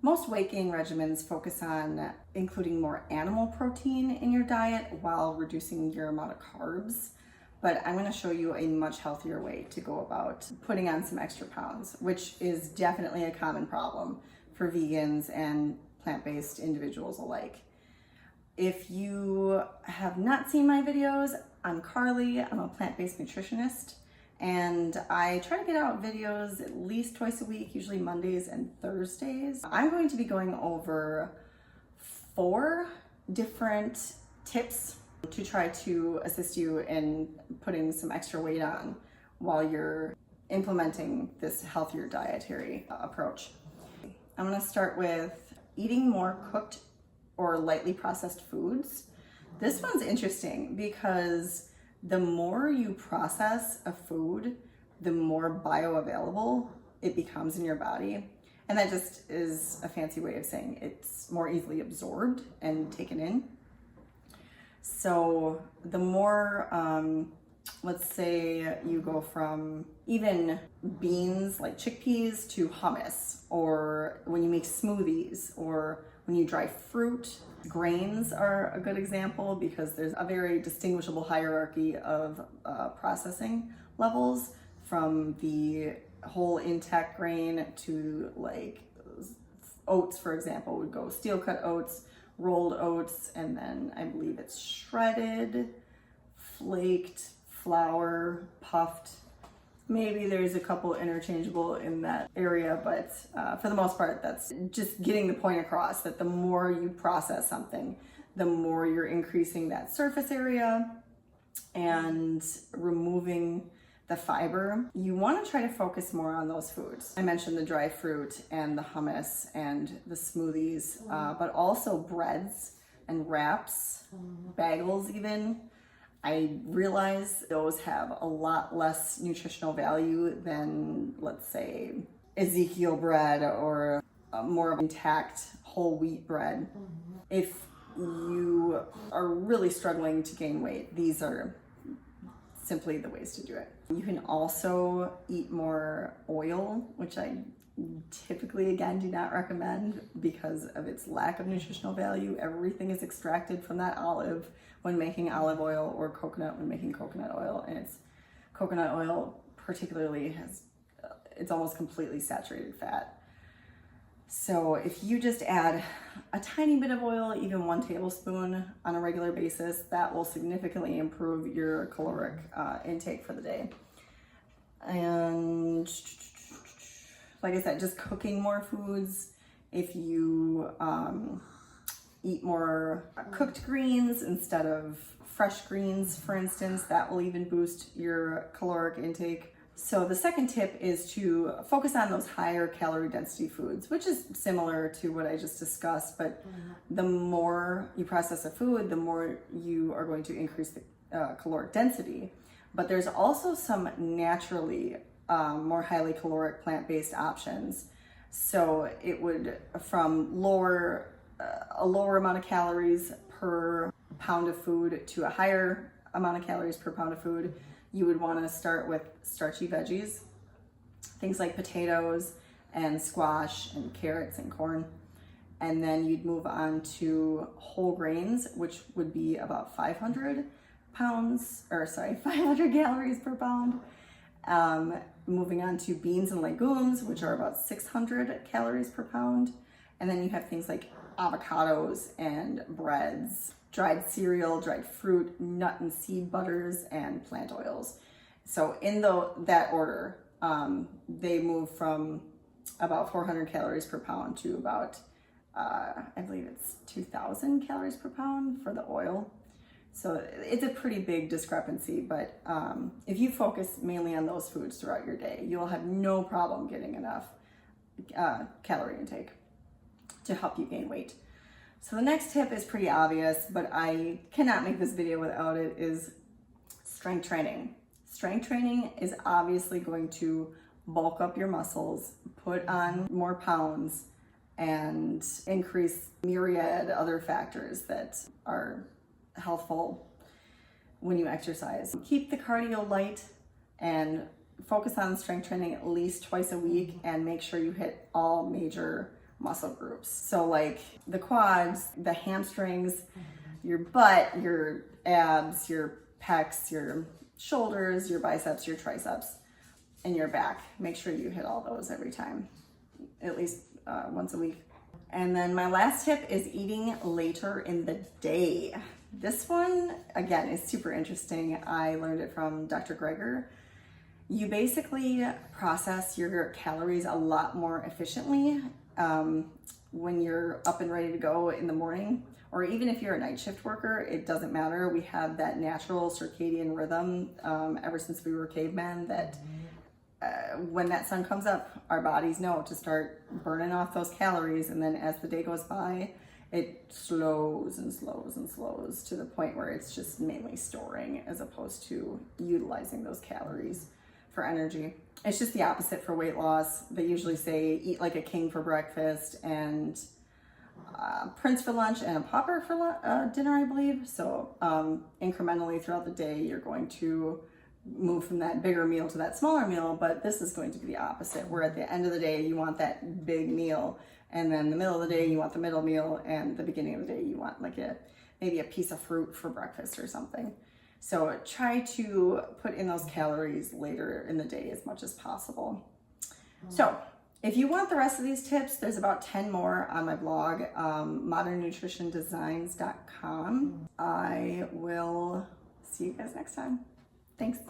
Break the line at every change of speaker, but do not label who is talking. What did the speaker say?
Most weight gain regimens focus on including more animal protein in your diet while reducing your amount of carbs. But I'm going to show you a much healthier way to go about putting on some extra pounds, which is definitely a common problem for vegans and plant-based individuals alike. If you have not seen my videos, I'm Carly. I'm a plant-based nutritionist, and I try to get out videos at least twice a week, usually Mondays and Thursdays. I'm going to be going over 4 different tips to try to assist you in putting some extra weight on while you're implementing this healthier dietary approach. I'm going to start with eating more cooked or lightly processed foods. This one's interesting because the more you process a food, the more bioavailable it becomes in your body. And that just is a fancy way of saying it's more easily absorbed and taken in. So the more, let's say you go from even beans like chickpeas to hummus, or when you make smoothies, or when you dry fruit. Grains are a good example because there's a very distinguishable hierarchy of processing levels, from the whole intact grain to like oats, for example, would go steel cut oats, rolled oats, and then I believe it's shredded, flaked, flour, puffed. Maybe there's a couple interchangeable in that area, but for the most part, that's just getting the point across that the more you process something, the more you're increasing that surface area and removing the fiber. You want to try to focus more on those foods. I mentioned the dry fruit and the hummus and the smoothies, but also breads and wraps, bagels even. I realize those have a lot less nutritional value than, let's say, Ezekiel bread or more of intact whole wheat bread. If you are really struggling to gain weight, these are simply the ways to do it. You can also eat more oil, which I typically, again, do not recommend because of its lack of nutritional value. Everything is extracted from that olive when making olive oil, or coconut when making coconut oil, and it's coconut oil particularly it's almost completely saturated fat. So if you just add a tiny bit of oil, even 1 tablespoon on a regular basis, that will significantly improve your caloric intake for the day. And like I said, just cooking more foods. If you eat more cooked greens instead of fresh greens, for instance, that will even boost your caloric intake. So the second tip is to focus on those higher calorie density foods, which is similar to what I just discussed, but the more you process a food, the more you are going to increase the caloric density. But there's also some naturally more highly caloric plant-based options. So it would, from a lower amount of calories per pound of food to a higher amount of calories per pound of food, you would want to start with starchy veggies, things like potatoes and squash and carrots and corn. And then you'd move on to whole grains, which would be about 500 calories per pound. Moving on to beans and legumes, which are about 600 calories per pound. And then you have things like avocados and breads, dried cereal, dried fruit, nut and seed butters, and plant oils. So in that order, they move from about 400 calories per pound to about, I believe it's 2,000 calories per pound for the oil. So it's a pretty big discrepancy, but if you focus mainly on those foods throughout your day, you'll have no problem getting enough calorie intake to help you gain weight. So the next tip is pretty obvious, but I cannot make this video without it, is strength training. Strength training is obviously going to bulk up your muscles, put on more pounds, and increase myriad other factors that are healthful when you exercise. Keep the cardio light and focus on strength training at least twice a week, and make sure you hit all major muscle groups. So like the quads, the hamstrings, your butt, your abs, your pecs, your shoulders, your biceps, your triceps, and your back. Make sure you hit all those every time, at least once a week. And then my last tip is eating later in the day. This one, again, is super interesting. I learned it from Dr. Greger. You basically process your calories a lot more efficiently when you're up and ready to go in the morning, or even if you're a night shift worker, it doesn't matter. We have that natural circadian rhythm ever since we were cavemen that when that sun comes up, our bodies know to start burning off those calories. And then as the day goes by, it slows and slows and slows to the point where it's just mainly storing as opposed to utilizing those calories for energy. It's just the opposite for weight loss. They usually say eat like a king for breakfast and prince for lunch and a pauper for dinner, I believe. So incrementally throughout the day, you're going to move from that bigger meal to that smaller meal, but this is going to be the opposite, where at the end of the day, you want that big meal, and then the middle of the day, you want the middle meal, and the beginning of the day, you want like maybe a piece of fruit for breakfast or something. So try to put in those calories later in the day as much as possible. So if you want the rest of these tips, there's about 10 more on my blog, modernnutritiondesigns.com. I will see you guys next time. Thanks.